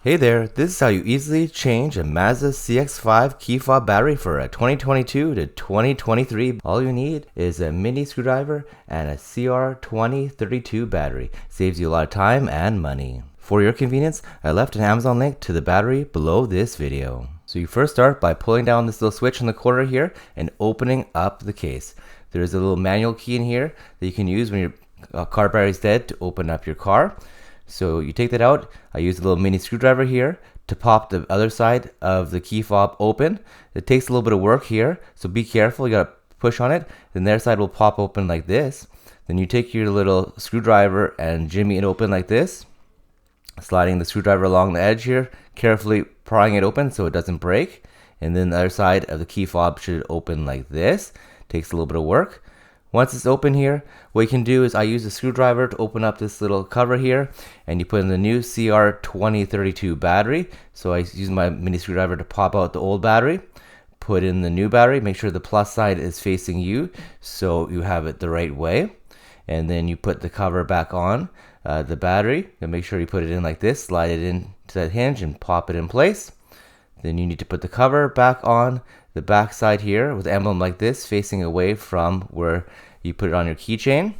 Hey there, this is how you easily change a Mazda CX5 key fob battery for a 2022 to 2023. All you need is a mini screwdriver and a CR2032 battery. Saves you a lot of time and money. For your convenience, I left an Amazon link to the battery below this video. So you first start by pulling down this little switch in the corner here and opening up the case. There's a little manual key in here that you can use when your car battery is dead to open up your car. So you take that out. I use a little mini screwdriver here to pop the other side of the key fob open. It takes a little bit of work here, so be careful. You gotta push on it. Then their side will pop open like this. Then you take your little screwdriver and jimmy it open like this, sliding the screwdriver along the edge here, carefully prying it open so it doesn't break. And then the other side of the key fob should open like this. Takes a little bit of work. Once it's open here, what you can do is I use a screwdriver to open up this little cover here, and you put in the new CR2032 battery. So I use my mini screwdriver to pop out the old battery, put in the new battery, make sure the plus side is facing you so you have it the right way. And then you put the cover back on the battery, and make sure you put it in like this, slide it into that hinge and pop it in place. Then you need to put the cover back on the back side here with the emblem like this, facing away from where you put it on your keychain.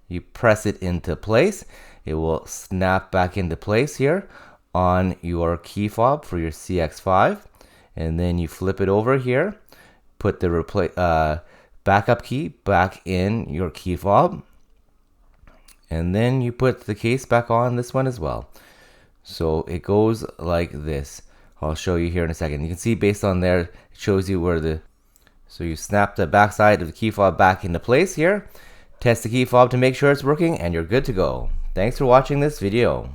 You press it into place. It will snap back into place here on your key fob for your CX5. And then you flip it over here, put the backup key back in your key fob. And then you put the case back on this one as well. So it goes like this. I'll show you here in a second. You can see based on there, it shows you where so you snap the back side of the key fob back into place here. Test the key fob to make sure it's working and you're good to go. Thanks for watching this video.